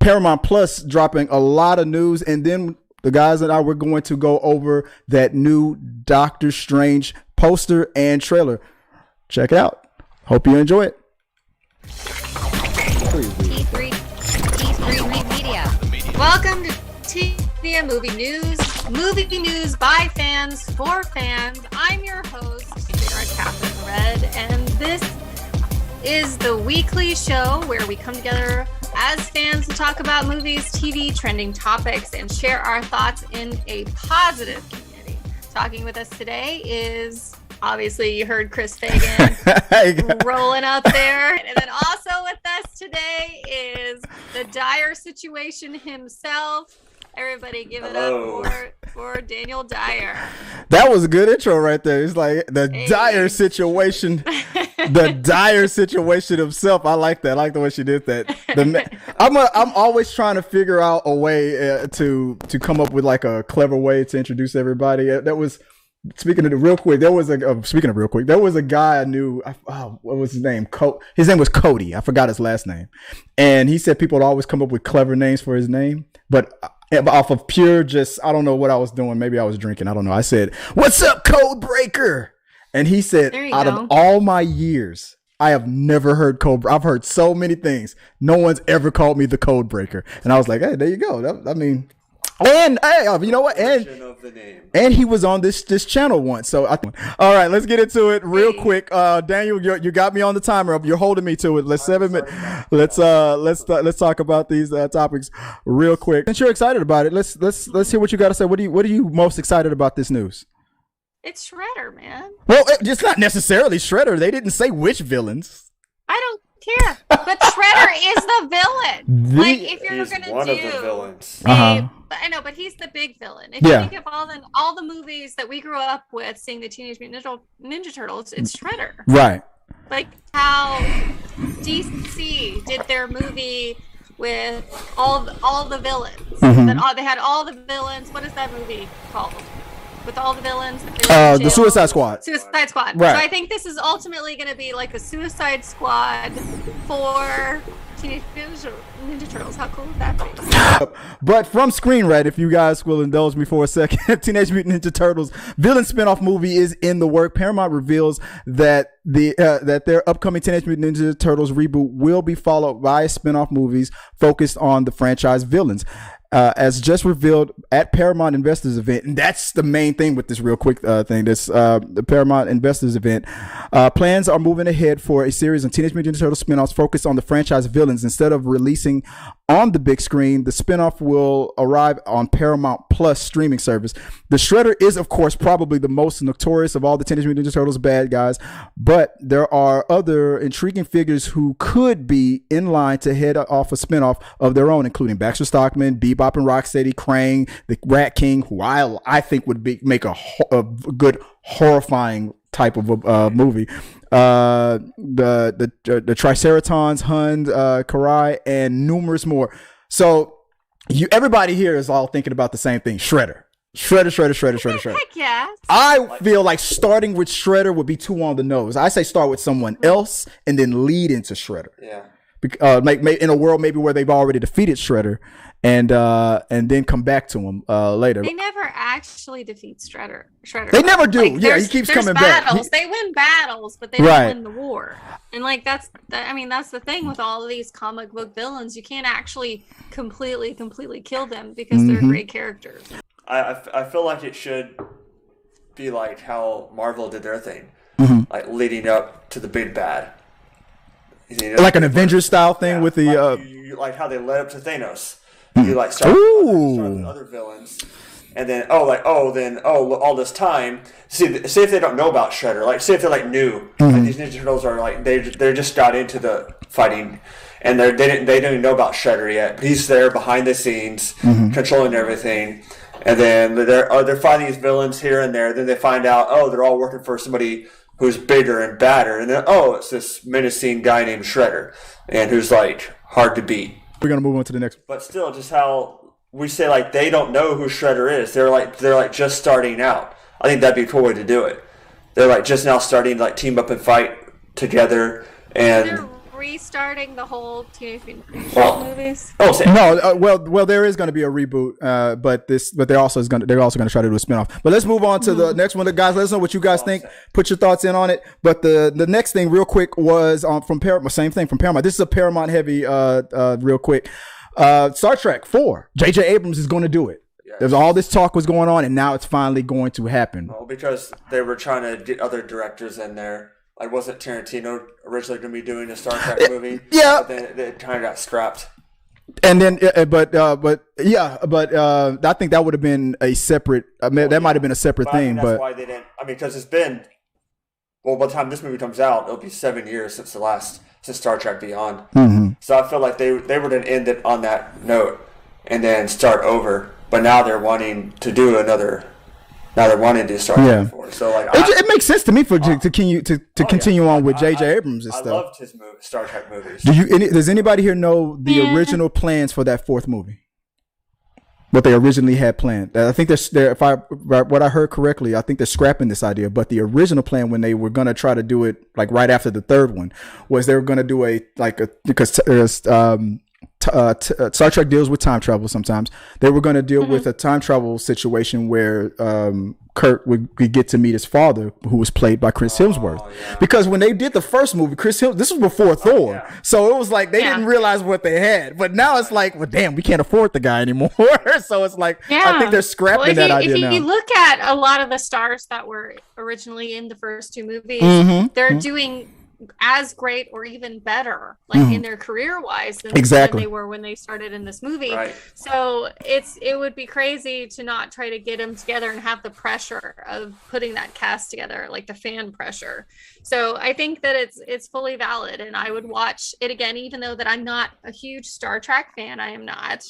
Paramount Plus dropping a lot of news, and then the guys and I were going to go over that new Doctor Strange poster and trailer. Check it out. Hope you enjoy it. E3 Media. Welcome to TMNT Movie News. Movie news by fans for fans. I'm your host, Katherine Red, and this is the weekly show where we come together as fans to talk about movies, TV, trending topics, and share our thoughts in a positive community. Talking with us today is, obviously, you heard Chris Fagan rolling up there. And then also with us today is the Dyer situation himself. Everybody give it up for Daniel Dyer. That was a good intro right there. It's like the Dyer situation. The Dyer situation himself. I like that. I like the way she did that. I'm always trying to figure out a way to come up with like a clever way to introduce everybody. That was speaking of real quick. There was a guy I knew. What was his name? His name was Cody. I forgot his last name, and he said people would always come up with clever names for his name, but off of pure just, I don't know what I was doing. Maybe I was drinking. I don't know. I said, "What's up, Code Breaker?" And he said, out of all my years, I have never heard Code Breaker. I've heard so many things. No one's ever called me the Code Breaker. And I was like, hey, there you go. And hey, you know what? And he was on this channel once. So all right, let's get into it real quick. Daniel, you got me on the timer. You're holding me to it. Let's 7 minutes. Let's talk about these topics real quick. Since you're excited about it, let's hear what you got to say. What are you most excited about this news? It's Shredder, man. Well, it's not necessarily Shredder. They didn't say which villains. I don't care. But Shredder is the villain. If you're going to do one of the villains. I know, but he's the big villain. If you think of all the movies that we grew up with, seeing the Teenage Mutant Ninja Turtles, it's Shredder. Right. Like how DC did their movie with all the villains. They had all the villains. What is that movie called? With all the villains. The Suicide Squad. Suicide Squad. Right. So I think this is ultimately going to be like a Suicide Squad for Teenage Ninja Turtles. How cool would that be? But from Screen Rant, if you guys will indulge me for a second, Teenage Mutant Ninja Turtles villain spinoff movie is in the work. Paramount reveals that that their upcoming Teenage Mutant Ninja Turtles reboot will be followed by spinoff movies focused on the franchise villains. As just revealed at Paramount Investors event, and that's the main thing with this real quick thing. The Paramount Investors event plans are moving ahead for a series of Teenage Mutant Ninja Turtles spinoffs focused on the franchise villains. Instead of releasing on the big screen, the spinoff will arrive on Paramount Plus streaming service. The Shredder is, of course, probably the most notorious of all the Teenage Mutant Ninja Turtles bad guys, but there are other intriguing figures who could be in line to head off a spinoff of their own, including Baxter Stockman, Bebop and Rocksteady, Krang, the Rat King, who I think would make a good horrifying type of movie. The Triceratons, Hund, Karai, and numerous more. So everybody here is all thinking about the same thing: Shredder. Heck yeah. I feel like starting with Shredder would be too on the nose. I say start with someone else and then lead into Shredder. Yeah. In a world maybe where they've already defeated Shredder, and then come back to him later. They never actually defeat Shredder. They never do. He keeps coming battles. back. They win battles, but they don't win the war. And that's the thing with all of these comic book villains. You can't actually completely kill them because they're great characters. I feel like it should be like how Marvel did their thing, like leading up to the big bad. Like an Avengers style thing with the like how they led up to Thanos. You start with other villains, and then all this time. See if they don't know about Shredder. See if they're new. Like these Ninja Turtles are they just got into the fighting, and they didn't even know about Shredder yet. But he's there behind the scenes, controlling everything. And then they're fighting these villains here and there. Then they find out they're all working for somebody who's bigger and badder. And then it's this menacing guy named Shredder, and who's hard to beat. We're gonna move on to the next. But still, just how we say they don't know who Shredder is. They're just starting out. I think that'd be a cool way to do it. They're just now starting to team up and fight together. And restarting the whole Teenage Mutant Ninja Turtles movies? No, well, there is going to be a reboot, but they're also going to try to do a spinoff. But let's move on to the next one. Guys, let us know what you guys think. Put your thoughts in on it. But the next thing, real quick, was from Paramount. Same thing from Paramount. This is a Paramount heavy. Real quick, Star Trek 4. J.J. Abrams is going to do it. Yes. There's all this talk was going on, and now it's finally going to happen. Well, because they were trying to get other directors in there. Like, wasn't Tarantino originally going to be doing a Star Trek movie? Yeah. But then it kind of got scrapped. And then, I think that would have been a separate. That might have been a separate thing. That's why they didn't. I mean, because it's been. Well, by the time this movie comes out, it'll be 7 years since Star Trek Beyond. Mm-hmm. So I feel like they were going to end it on that note and then start over. But now they're wanting to do another. Now they're wanting to start before. So like it makes sense to me to continue on with J.J. Abrams and stuff. I loved his Star Trek movies. Does anybody here know the original plans for that fourth movie? What they originally had planned. I think what I heard correctly, I think they're scrapping this idea. But the original plan, when they were gonna try to do it like right after the third one, was they were gonna do Star Trek deals with time travel sometimes. They were going to deal with a time travel situation where Kurt would get to meet his father, who was played by Chris Hemsworth. Yeah. Because when they did the first movie, this was before Thor. Yeah. So it was like they didn't realize what they had. But now it's like, well, damn, we can't afford the guy anymore. So it's like, I think they're scrapping that idea now. If you look at a lot of the stars that were originally in the first two movies, they're doing as great or even better in their career wise than they were when they started in this movie. Right. So it would be crazy to not try to get them together and have the pressure of putting that cast together, like the fan pressure. So I think that it's fully valid, and I would watch it again, even though that I'm not a huge Star Trek fan. I am not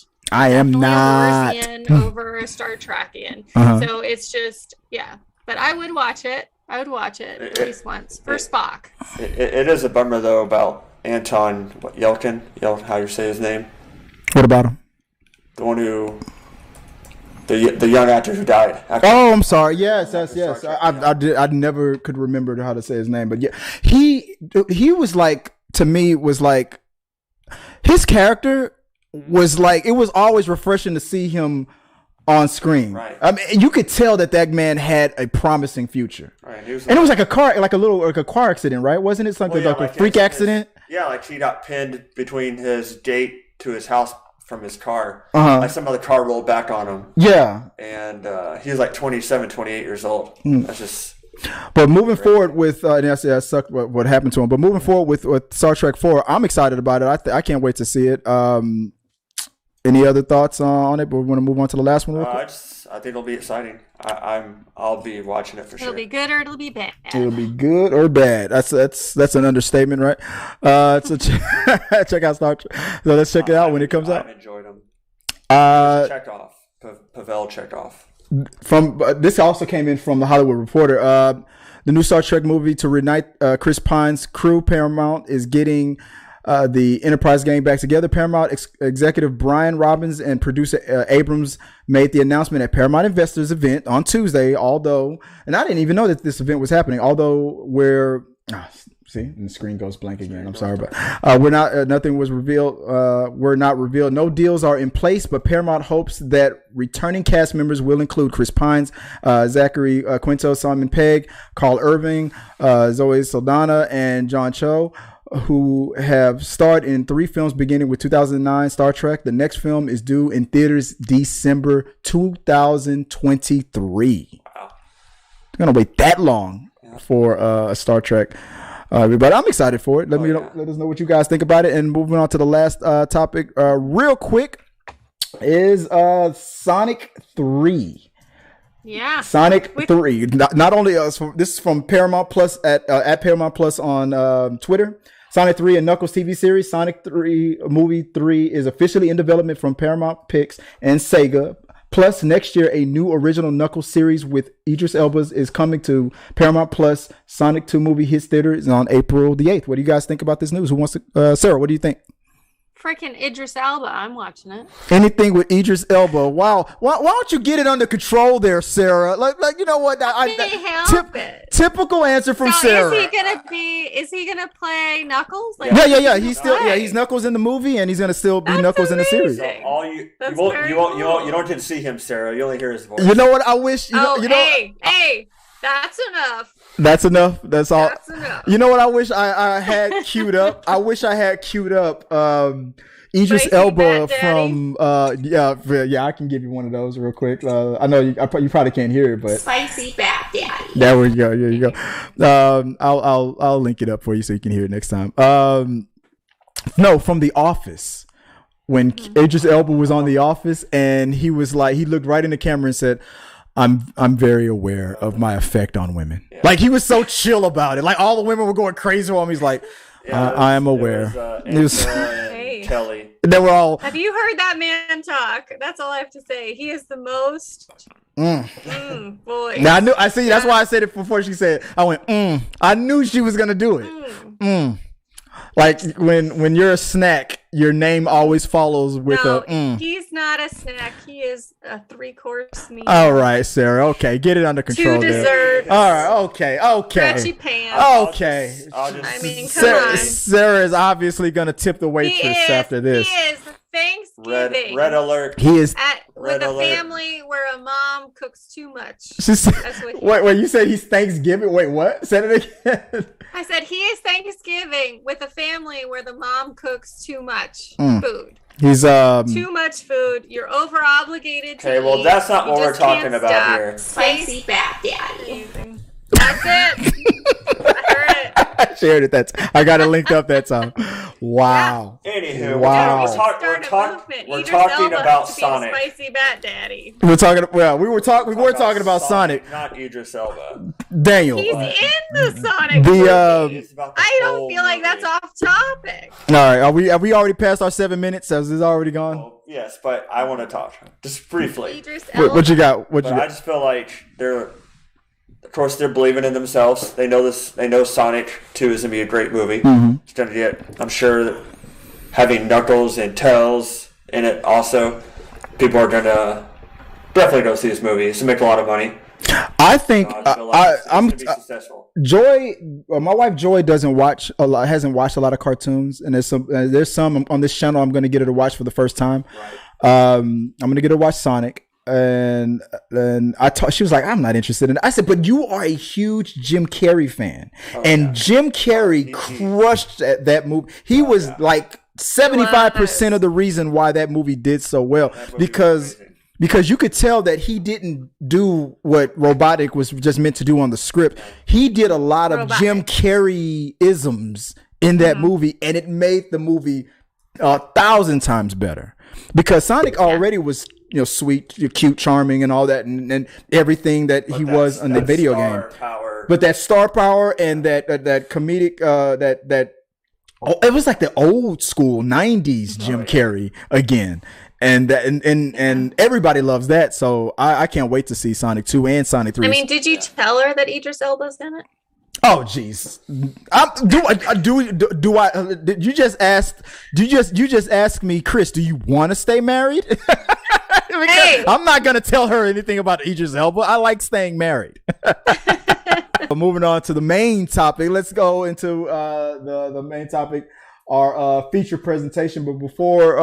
over a Star Trekian. So it's just but I would watch it. I would watch it at least once for Spock. It is a bummer though about Anton Yelkin, how you say his name. What about him? The one who, the young actor who died. Oh, I'm sorry. Yes. I never could remember how to say his name, but yeah, he was like, to me, was like, his character was like, it was always refreshing to see him on screen. Right. I mean, you could tell that man had a promising future. Right. And it was like a car accident, right? Wasn't it something like a freak accident? Like he got pinned between his gate to his house from his car. Like some other car rolled back on him. Yeah. And he was like 27, 28 years old. That's just. But moving forward with, and that sucked what happened to him. But moving forward with Star Trek 4, I'm excited about it. I can't wait to see it. Any other thoughts on it? But we want to move on to the last one real quick? I think it'll be exciting. I'll be watching it for sure. It'll be good or it'll be bad. It'll be good or bad. That's an understatement, right? So check out Star Trek. So let's check it out when it comes out. I've enjoyed them. Pavel Chekhov. From this also came in from the Hollywood Reporter. The new Star Trek movie to reunite Chris Pine's crew. Paramount is getting the Enterprise gang back together. Paramount executive Brian Robbins and producer Abrams made the announcement at Paramount Investors event on Tuesday. And I didn't even know that this event was happening. See, and the screen goes blank again. I'm sorry, but nothing was revealed. Were not revealed. No deals are in place, but Paramount hopes that returning cast members will include Chris Pines, Zachary Quinto, Simon Pegg, Carl Irving, Zoe Saldana, and John Cho, who have starred in 3 films beginning with 2009 Star Trek. The next film is due in theaters December 2023. Wow. They're gonna wait that long for a Star Trek. But I'm excited for it. Let us know what you guys think about it. And moving on to the last topic, real quick, is Sonic 3. Yeah, Sonic 3. Not only this is from Paramount Plus at Paramount Plus on Twitter. Sonic 3 and Knuckles TV series. Sonic 3 movie 3 is officially in development from Paramount Pictures and Sega. Plus, next year, a new original Knuckles series with Idris Elba is coming to Paramount Plus. Sonic 2 movie hits theaters on April the 8th. What do you guys think about this news? Who wants to? Sarah, what do you think? freaking Idris Elba. I'm watching it. Anything with Idris Elba. Wow. Why don't you get it under control there, Sarah? Like you know what? Typical answer from Sarah. Is he gonna play Knuckles? Like, yeah. He's Knuckles in the movie, and he's gonna still be Knuckles in the series. So you don't get to see him, Sarah. You only hear his voice. You know what? I wish. Hey. That's enough. That's enough. That's all. That's enough. You know what I wish I had queued up? I wish I had queued up Idris Elba from I can give you one of those real quick. I know you probably can't hear it, but Spicy Bat Daddy. There we go. Here you go. I'll link it up for you so you can hear it next time. No, from The Office. When Idris Elba was on The Office, and he was like, he looked right in the camera and said, I'm very aware of my effect on women. Yeah. Like, he was so chill about it. Like, all the women were going crazy on him. He's like, I am aware. Kelly. They were all. Have you heard that man talk? That's all I have to say. He is the most boy. Now I see. That's why I said it before she said it. I went. I knew she was gonna do it. Like when you're a snack, your name always follows with He's not a snack. He is a 3-course meal. All right, Sarah. Okay, get it under control. 2 desserts. All right. Okay. Stretchy pants. Okay. I mean, come on. Sarah is obviously gonna tip the waitress after this. He is Thanksgiving. Red alert. He is with a family where a mom cooks too much. Wait, you said he's Thanksgiving? Wait, what? Say it again. I said he is Thanksgiving with a family where the mom cooks too much food. He's too much food. You're over obligated to eat. That's not what we're talking about here. Spicy Bat Daddy. That's it. I heard it. I shared it. I got it linked up that time. Wow. Yeah. Anywho, we're talking about Sonic. Spicy Bat Daddy. We were talking about Sonic. Not Idris Elba. Daniel. He's in the Sonic movie. I don't feel like that's off topic. All right. Are we already past our 7 minutes? Is this already gone? Oh, yes, but I want to talk just briefly. What you got? I just feel like of course, they're believing in themselves. They know this. They know Sonic 2 is going to be a great movie. It's going to get, I'm sure, that having Knuckles and Tails in it also, people are going to definitely go see this movie. It's going to make a lot of money. I think I'm going to be successful. Joy, my wife Joy hasn't watched a lot of cartoons, and there's some on this channel I'm going to get her to watch for the first time. Right. I'm going to get her to watch Sonic. And she was like, I'm not interested in it. I said, but you are a huge Jim Carrey fan. Jim Carrey crushed that movie. He was like 75% of the reason why that movie did so well. Because you could tell that he didn't do what Robotic was just meant to do on the script. He did a lot of Jim Carrey isms in that movie, and it made the movie 1,000 times better. Because Sonic already was, sweet, cute, charming, and all that, and everything that he was in the video game. But that star power and that comedic, it was like the old school 90s Jim Carrey again. And everybody loves that. So I can't wait to see Sonic 2 and Sonic 3. I mean, did you tell her that Idris Elba's in it? Oh jeez. You just asked me, Chris, do you want to stay married? I'm not gonna tell her anything about Idris Elba. I like staying married. Moving on to the main topic. Let's go into the main topic, our feature presentation. But before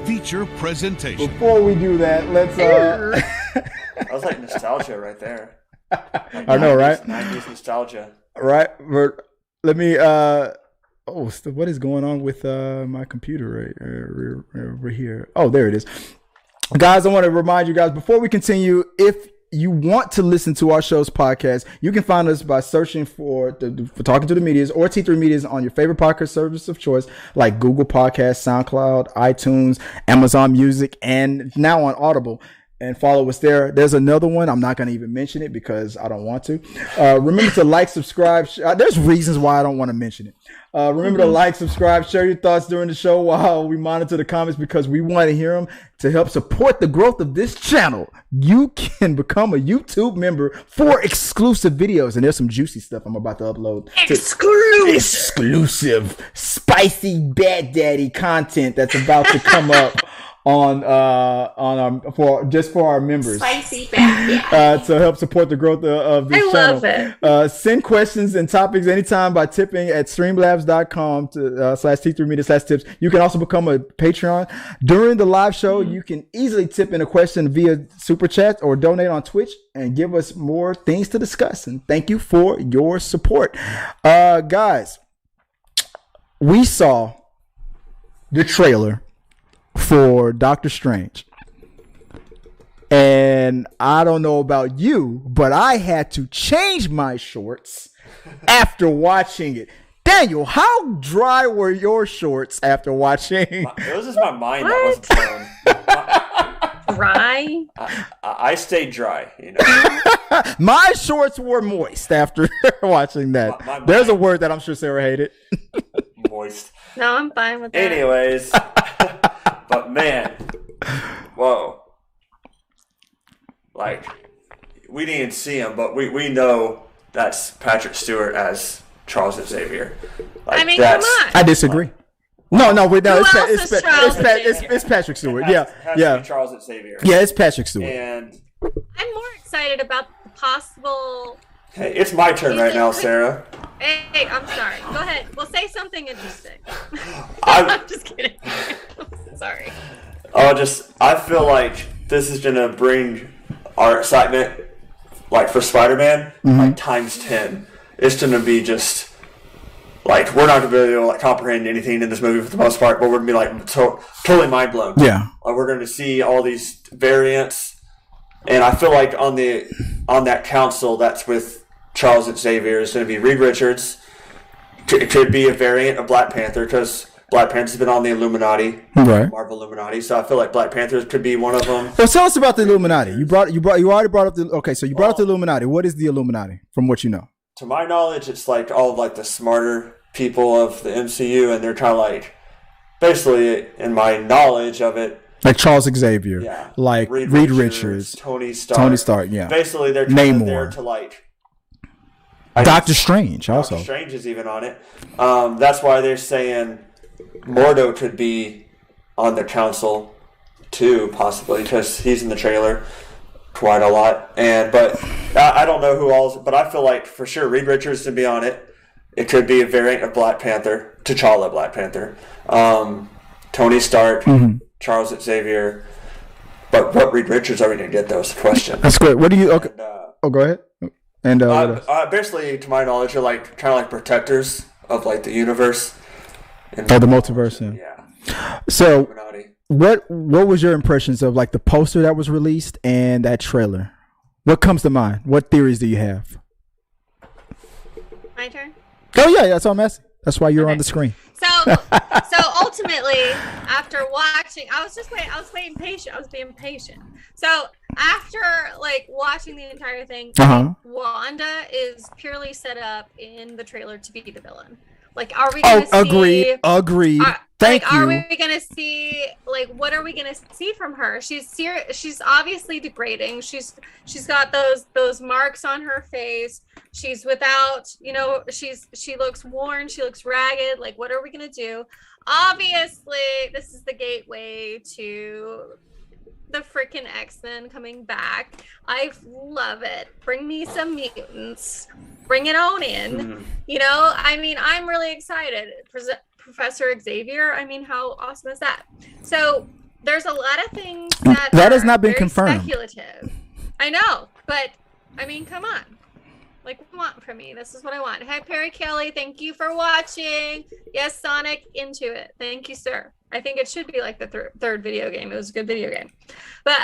feature presentation, before we do that, let's. That was like nostalgia right there. I know, right? 90s nostalgia. Right. But let me. What is going on with my computer right over here? Oh, there it is. Guys, I want to remind you guys before we continue, if you want to listen to our show's podcast, you can find us by searching for Talking to the Medias or T3 Medias on your favorite podcast service of choice, like Google Podcasts, SoundCloud, iTunes, Amazon Music, and now on Audible. and follow us there. There's another one. I'm not going to even mention it because I don't want to. Remember to like, subscribe. There's reasons why I don't want to mention it. Remember to like, subscribe, share your thoughts during the show while we monitor the comments because we want to hear them. To help support the growth of this channel, you can become a YouTube member for exclusive videos. And there's some juicy stuff I'm about to upload. Exclusive, spicy Bad Daddy content that's about to come up on for our members. Spicy Bad to help support the growth of this channel. I love it. Send questions and topics anytime by tipping at streamlabs.com /T3media/tips. You can also become a Patreon. During the live show, you can easily tip in a question via super chat or donate on Twitch and give us more things to discuss. And thank you for your support. Guys, we saw the trailer for Doctor Strange, and I don't know about you, but I had to change my shorts after watching it. Daniel, how dry were your shorts after watching? It was just my mind that wasn't flowing. Dry? I stayed dry, you know. My shorts were moist after watching that. There's a word that I'm sure Sarah hated. Moist. No, I'm fine with that. Anyways, but man, whoa. Like, we didn't see him, but we know that's Patrick Stewart as Charles Xavier. Like, I mean, come on. I disagree. No, it's Patrick Stewart. It has to be Charles Xavier. Yeah, it's Patrick Stewart. And I'm more excited about the possible. hey, it's my turn right now, Sarah. Hey, I'm sorry. Go ahead. Well, say something interesting. I'm just kidding. Sorry. I feel like this is gonna bring our excitement, like for Spider-Man, like times 10. It's gonna be just like we're not gonna be able to like comprehend anything in this movie for the most part, but we're gonna be like totally mind blown. Yeah, like, we're gonna see all these variants, and I feel like on that council that's with Charles Xavier is gonna be Reed Richards. It could be a variant of Black Panther because Black Panther's been on the Illuminati, right? Marvel Illuminati. So I feel like Black Panther could be one of them. Well, tell us about the Illuminati. You already brought up the. Okay, so you brought up the Illuminati. What is the Illuminati, from what you know? To my knowledge, it's like all of like the smarter people of the MCU, and they're kind of like, basically, in my knowledge of it, like Charles Xavier, yeah, like Reed Richards, Tony Stark, yeah. Basically, they're kind of there to like. Doctor Strange also. Doctor Strange is even on it. That's why they're saying Mordo could be on the council too, possibly, because he's in the trailer quite a lot. But I don't know who else. But I feel like for sure Reed Richards to be on it. It could be a variant of Black Panther, T'Challa Black Panther, Tony Stark, Charles Xavier. But what Reed Richards are we going to get, though, is the question. That's great. What do you... Okay. Go ahead. And basically, to my knowledge, are like kind of like protectors of like the universe. The multiverse. Yeah. So, what was your impressions of like the poster that was released and that trailer? What comes to mind? What theories do you have? My turn. Oh yeah, that's all I'm asking. That's why you're on the screen. So ultimately, after watching, I was being patient. So after like watching the entire thing, Wanda is purely set up in the trailer to be the villain. Like, are we going to see... Agreed. Thank you. Are we going to see, like, what are we going to see from her? She's obviously degrading. She's got those marks on her face. She's without, she looks worn. She looks ragged. Like, what are we going to do? Obviously, this is the gateway to the freaking X-Men coming back. I love it. Bring me some mutants. Bring it on in. I'm really excited. Professor Xavier, how awesome is that? So there's a lot of things that has not been confirmed. Speculative. I know, but come on. Like, what do you want from me? This is what I want. Hi, Perry Kelly. Thank you for watching. Yes, Sonic, into it. Thank you, sir. I think it should be like the third video game. It was a good video game. But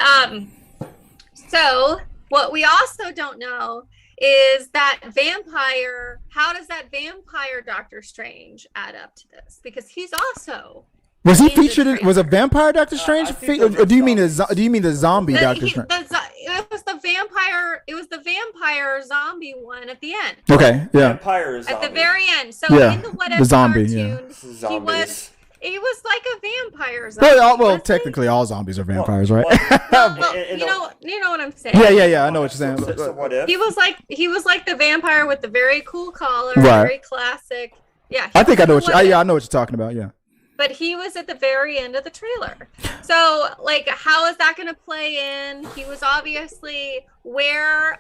so what we also don't know is that vampire. How does that vampire Doctor Strange add up to this? Because he's also Was he in the featured? Was a vampire Doctor Strange? Or do you mean the zombie Doctor Strange? It was the vampire. It was the vampire zombie one at the end. Okay, yeah. Vampire zombie. At the very end. So Yeah, in the What If the zombie, cartoon, Zombies. he was like a vampire zombie. Well, wasn't technically, all zombies are vampires, right? Well, in you know what I'm saying. Yeah. I know what you're saying. So what if? He was like the vampire with the very cool collar, Right. very classic. Yeah. I think I know what What If. I know what you're talking about. Yeah. But he was at the very end of the trailer. So, like, how is that going to play in? He was obviously where.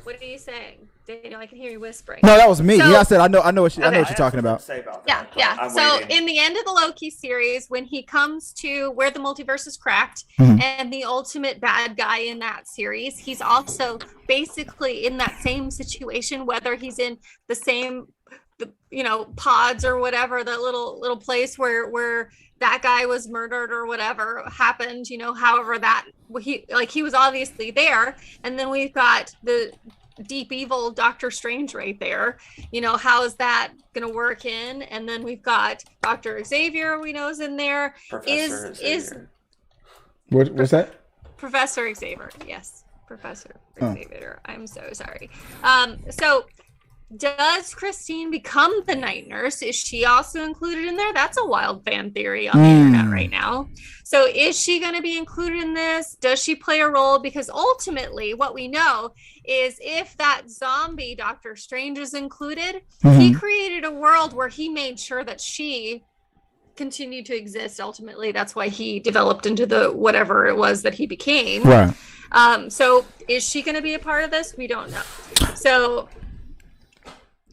What are you saying, Daniel? I can hear you whispering. No, that was me. So- Yeah, I said I know what Okay. I know what I you're talking have about. something to say about Yeah, that. yeah. I'm So waiting. in the end of the Loki series, when he comes to where the multiverse is cracked Mhm. and the ultimate bad guy in that series, he's also basically in that same situation, whether he's in the same, pods or whatever, the little place where that guy was murdered or whatever happened, however that he was obviously there. And then we've got the deep evil Doctor Strange right there. How is that gonna work in? And then we've got Dr. Xavier, we know is in there. Professor Xavier. What's that? Professor Xavier? Yes, Professor Oh. Xavier. I'm so sorry. So does Christine become the night nurse? Is she also included in there? That's a wild fan theory on the internet right now. So is she going to be included in this? Does she play a role? Because ultimately what we know is if that zombie Doctor Strange is included, he created a world where he made sure that she continued to exist. Ultimately, that's why he developed into the whatever it was that he became. Right. So is she going to be a part of this? We don't know. So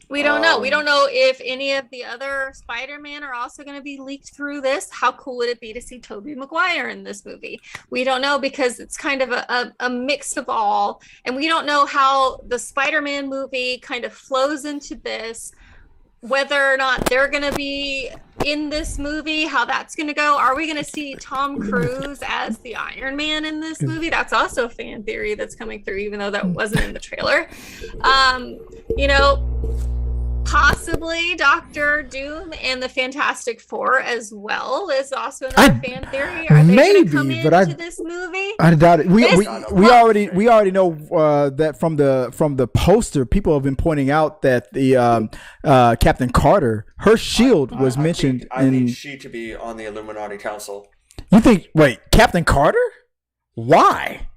we don't know. We don't know if any of the other Spider-Man are also going to be leaked through this. How cool would it be to see Tobey Maguire in this movie? We don't know because it's kind of a mix of all. And we don't know how the Spider-Man movie kind of flows into this, whether or not they're going to be in this movie, how that's going to go. Are we going to see Tom Cruise as the Iron Man in this movie? That's also a fan theory that's coming through, even though that wasn't in the trailer. Possibly Doctor Doom and the Fantastic Four as well is also another fan theory. Are they going to come into this movie? I doubt it. We Well- already know that from the poster, people have been pointing out that the Captain Carter, her shield was mentioned. I need she to be on the Illuminati Council. You think? Wait, Captain Carter? Why?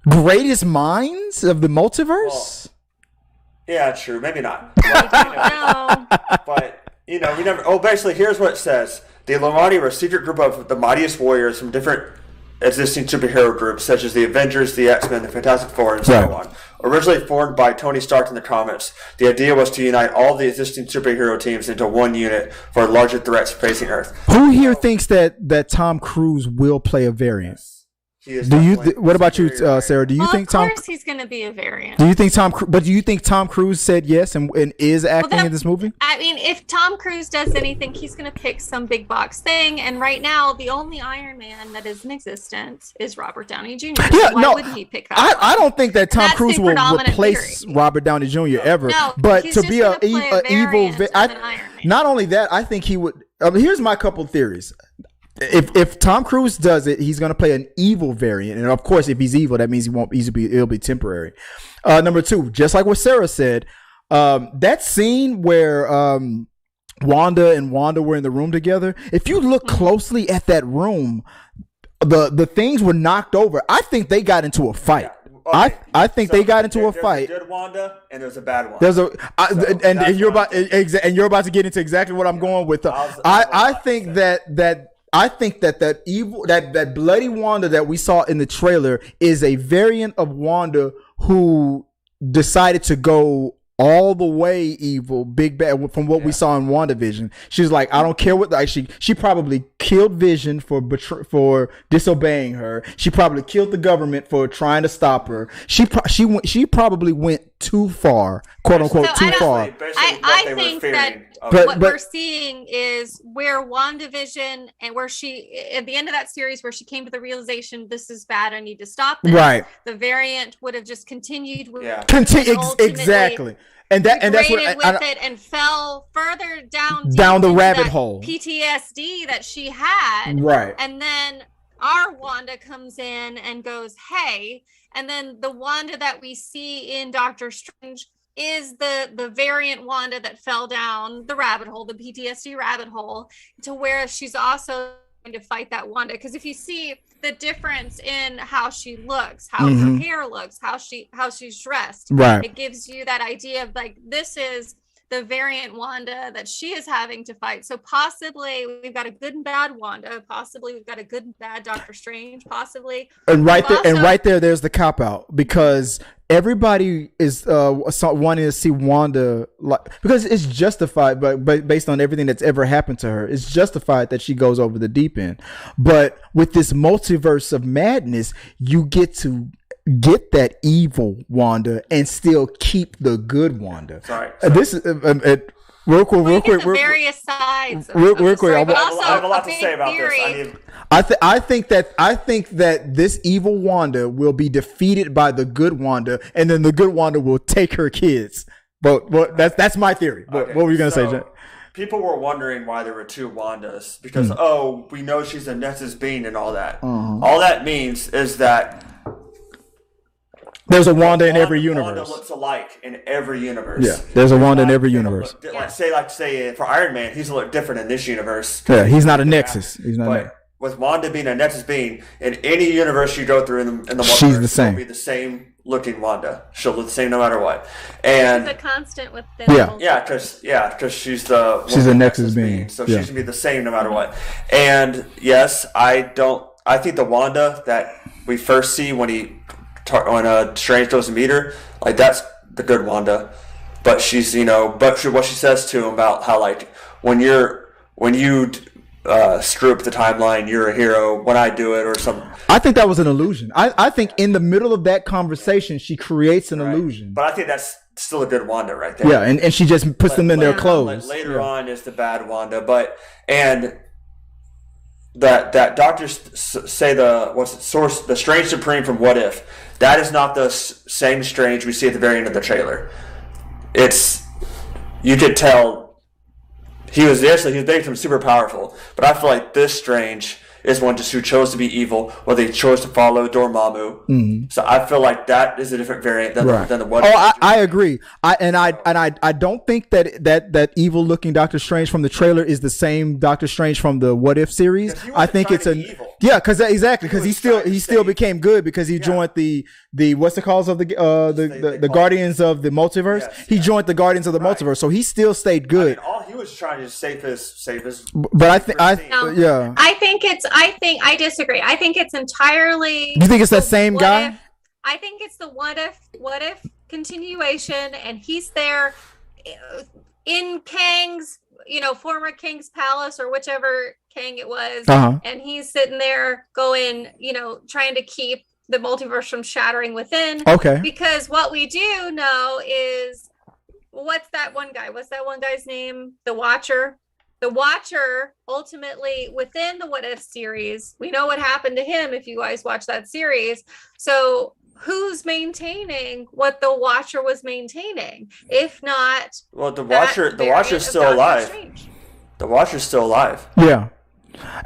Greatest minds of the multiverse? Yeah, true. Maybe not. No. But, we never... Oh, basically, here's what it says. The Illuminati were a secret group of the mightiest warriors from different existing superhero groups, such as the Avengers, the X-Men, the Fantastic Four, and so on. Originally formed by Tony Stark in the comics, the idea was to unite all the existing superhero teams into one unit for larger threats facing Earth. Who here thinks that Tom Cruise will play a variant? He is Do you? definitely What about you, superior. Sarah? Do you think Of Tom? course he's going to be a variant. Do you think But do you think Tom Cruise said yes and is acting in this movie? I mean, if Tom Cruise does anything, he's going to pick some big box thing. And right now, the only Iron Man that is in existence is Robert Downey Jr. So Yeah, why no, would he pick up? I don't think that Tom That's Cruise the will predominant replace theory. Robert Downey Jr. ever. No, but he's to just be gonna a play a evil, variant of an Iron Man. not only that, I think he would. Here's my couple theories. If Tom Cruise does it, he's going to play an evil variant, and of course, if he's evil, that means it'll be temporary. Number two, just like what Sarah said, that scene where Wanda and Wanda were in the room together. If you look closely at that room, the things were knocked over. I think they got into a fight. Okay. I think they got into a There's fight. a good Wanda and there's a bad one. There's and that's you're what about to get into exactly what I'm going with. I think that evil that bloody Wanda that we saw in the trailer is a variant of Wanda who decided to go all the way evil, big bad from what we saw in WandaVision. She's like, I don't care what. Like she probably killed Vision for disobeying her. She probably killed the government for trying to stop her. She probably went too far, quote unquote, So too far. I think that what we're seeing is where WandaVision and where she, at the end of that series, where she came to the realization, this is bad, I need to stop this. Right. The variant would have just continued with exactly. And that's what it and fell further down the rabbit hole. PTSD that she had. Right. And then our Wanda comes in and goes, hey, and then the Wanda that we see in Doctor Strange is the variant Wanda that fell down the rabbit hole, the PTSD rabbit hole, to where she's also going to fight that Wanda. Because if you see the difference in how she looks, how her hair looks, how she's dressed, right, it gives you that idea of like, this is the variant Wanda that she is having to fight. So possibly we've got a good and bad Wanda, possibly we've got a good and bad Doctor Strange, possibly. And right there, there's the cop out, because everybody is wanting to see Wanda, because it's justified, but based on everything that's ever happened to her, it's justified that she goes over the deep end. But with this multiverse of madness, you get to get that evil Wanda and still keep the good Wanda. Sorry. This is real quick. Various sides. Real quick. I have a lot to say about this. I think that this evil Wanda will be defeated by the good Wanda, and then the good Wanda will take her kids. But that's my theory. What were you gonna say, Jack? People were wondering why there were two Wandas, because we know she's a Nexus being and all that. All that means is that there's a Wanda in every universe. Wanda looks alike in every universe. Yeah, there's a Wanda in every universe. Say for Iron Man, he's a little different in this universe. Yeah, he's not a Nexus. He's not. But with Wanda being a Nexus being, in any universe you go through in the multiverse, she's the same. She'll be the same looking Wanda. She'll look the same no matter what. And she's a constant with the because she's a Nexus being. So she's gonna be the same no matter what. And yes, I think the Wanda that we first see when Strange goes to meet her, like, that's the good Wanda. But she's, what she says to him about how, like, when you screw up the timeline, you're a hero. When I do it, or something. I think that was an illusion. I think in the middle of that conversation, she creates an illusion. But I think that's still a good Wanda right there. Yeah, and she just puts them in their clothes. Later on is the bad Wanda, that doctors say the Strange Supreme from What If. That is not the same Strange we see at the very end of the trailer. You could tell he was made him super powerful, but I feel like this Strange is one just who chose to be evil, or they chose to follow Dormammu. So I feel like that is a different variant than the What If. I agree. I don't think that evil looking Doctor Strange from the trailer is the same Doctor Strange from the What If series. I think it's because he still became good because he joined the what's the cause of the Guardians of the Multiverse. Yes, he joined the Guardians of the Multiverse, so he still stayed good. All he was trying to save his. But I disagree. I think it's entirely. You think it's that same guy? I think it's the what if continuation, and he's there in Kang's, former Kang's palace, or whichever Kang it was, and he's sitting there going, trying to keep the multiverse from shattering within. Okay. Because what we do know is, what's that one guy's name? The Watcher. The Watcher, ultimately, within the What If series, we know what happened to him if you guys watch that series. So who's maintaining what the Watcher was maintaining? If not... Well, the Watcher's still alive. Strange. The Watcher's still alive. Yeah.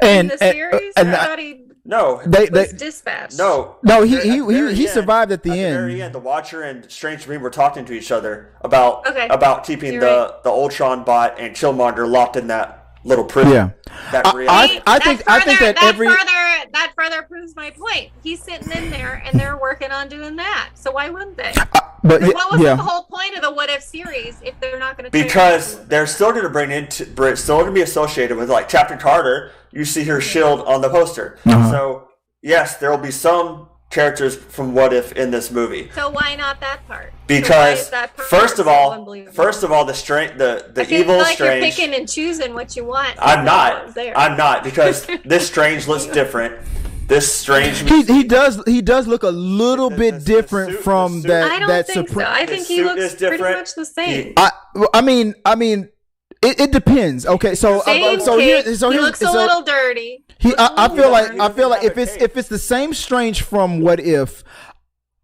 And in the series? I thought he... No, was dispatched. No, he survived at the end. At the very end, the Watcher and Strange Supreme were talking to each other about keeping the Ultron bot and Killmonger locked in that little prison. Yeah, I think that further proves my point. He's sitting in there, and they're working on doing that. So why wouldn't they? What was the whole point of the What If series if they're not going to? Because they're still going to it's still going to be associated with, like, Captain Carter. You see her shield on the poster. So yes, there will be some characters from What If in this movie. So why not that part? Because first of all, the evil like Strange. You're picking and choosing what you want. I'm not because this Strange looks different. this strange. He does look a little bit different from that. I don't think so. I think he looks pretty much the same. I mean, it depends. Okay, so he looks a little dirty. I feel like if it's the same Strange from What If,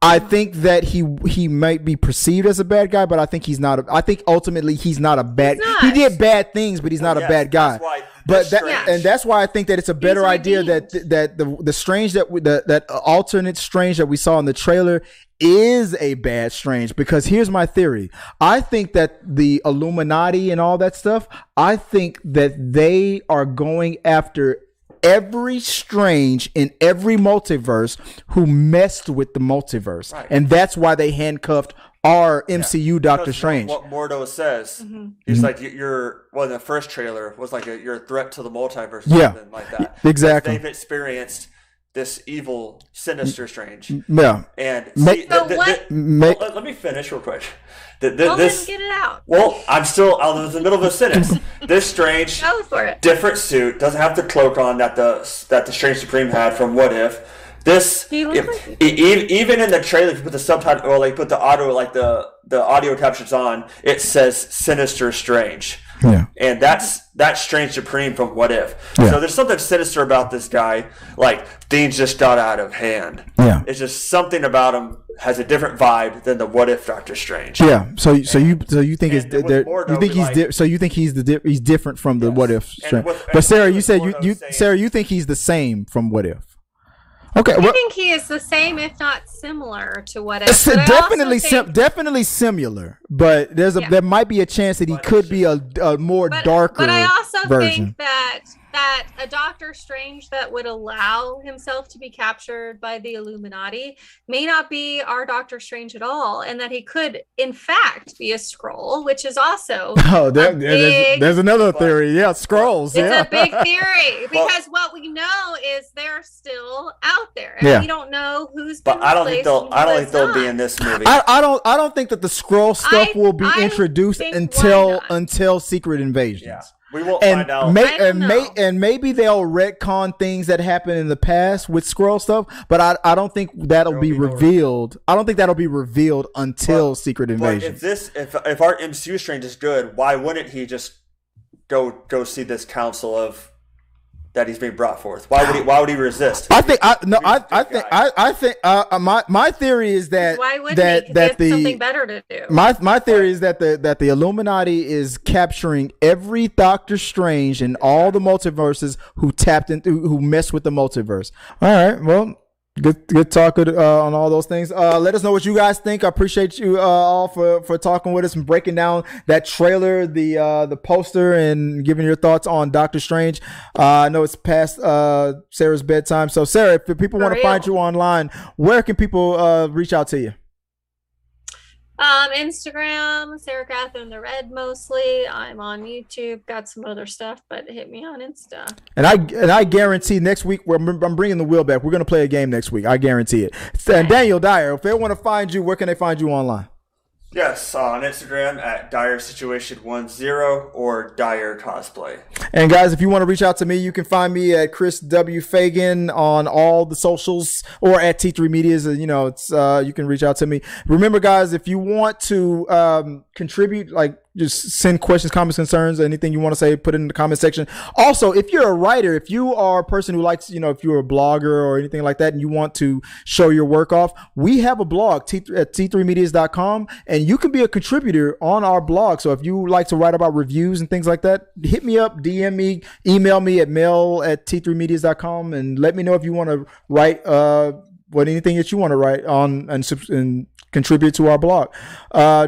I think that he might be perceived as a bad guy, but I think he's not. I think ultimately he's not a bad. He did bad things, but he's not a bad guy. That's why I think that it's a better idea that the Strange that alternate Strange that we saw in the trailer is a bad Strange, because here's my theory. I think that the Illuminati and all that stuff, I think that they are going after every Strange in every multiverse who messed with the multiverse. Right. And that's why they handcuffed our MCU Doctor Strange. What Mordo says, he's like, you're, well, the first trailer was like, you're a threat to the multiverse or something like that. Exactly. They've experienced this evil, sinister Strange. Yeah. And let me finish real quick. Get it out. Well, I'm in the middle of a sentence. This Strange, go for it. Different suit, doesn't have the cloak on that the Strange Supreme had from What If. This, even in the trailer, if you put the subtitle or like put the audio, like the audio captions on, it says Sinister Strange. Yeah. And that's Strange Supreme from What If. Yeah. So there's something sinister about this guy. Like, things just got out of hand. Yeah. It's just something about him has a different vibe than the What If Doctor Strange. Yeah. So you think he's different from the What If Strange. But Sarah, you said you think he's the same from What If. Okay, I think he is the same, if not similar, to What If. Definitely similar, but there might be a chance that he could be a more darker version. But I also think that a Doctor Strange that would allow himself to be captured by the Illuminati may not be our Doctor Strange at all, and that he could, in fact, be a Skrull, which is also there's another theory. Yeah, Skrulls. It's a big theory because what we know is they're still out there, and we don't know who's. But I don't think they'll be in this movie. I don't think that the Skrull stuff will be introduced until Secret Invasions. Yeah. We will find out. And maybe they'll retcon things that happened in the past with Skrull stuff, but I don't think that'll be revealed. I don't think that'll be revealed until Secret Invasion. If our MCU Strange is good, why wouldn't he just go see this council of that he's being brought forth? Why would he resist? My theory is that why wouldn't he? That something better to do. My theory is that the Illuminati is capturing every Doctor Strange in all the multiverses who mess with the multiverse. All right, well. Good talk on all those things. Let us know what you guys think. I appreciate you all for talking with us and breaking down that trailer, the poster, and giving your thoughts on Doctor Strange. I know it's past Sarah's bedtime. So Sarah, if people want to find you online, where can people reach out to you? Instagram, Sarah Katherine the Red mostly. I'm on YouTube, got some other stuff, but hit me on Insta. And I guarantee next week I'm bringing the wheel back. We're gonna play a game next week. I guarantee it. And Daniel Dyer, if they want to find you, where can they find you online? Yes, on Instagram at Dyer Situation 10 or Dyer Cosplay. And guys, if you want to reach out to me, you can find me at Chris W. Fagan on all the socials or at T3 Medias. It's you can reach out to me. Remember, guys, if you want to contribute, like just send questions, comments, concerns, anything you want to say, put it in the comment section. Also, if you're a writer, if you are a person who likes, if you're a blogger or anything like that, and you want to show your work off, we have a blog at t3medias.com, and you can be a contributor on our blog. So if you like to write about reviews and things like that, hit me up, DM me, email me at mail@t3medias.com, and let me know if you want to write anything that you want to write on and contribute to our blog.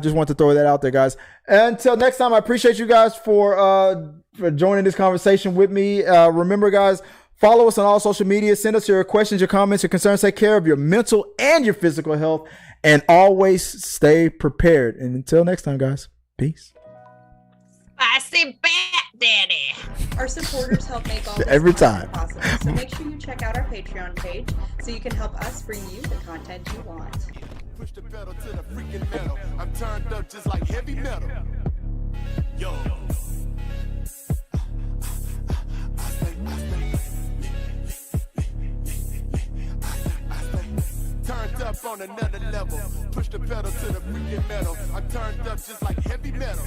Just want to throw that out there, guys. Until next time, I appreciate you guys for joining this conversation with me. Remember, guys, follow us on all social media. Send us your questions, your comments, your concerns. Take care of your mental and your physical health, and always stay prepared. And until next time, guys, peace. I see Bat Daddy. Our supporters help make all this every time possible. So make sure you check out our Patreon page so you can help us bring you the content you want. Push the pedal to the freaking metal. I'm turned up just like heavy metal. Yo. on another level. Push the pedal to the freaking metal. I'm turned up just like heavy metal.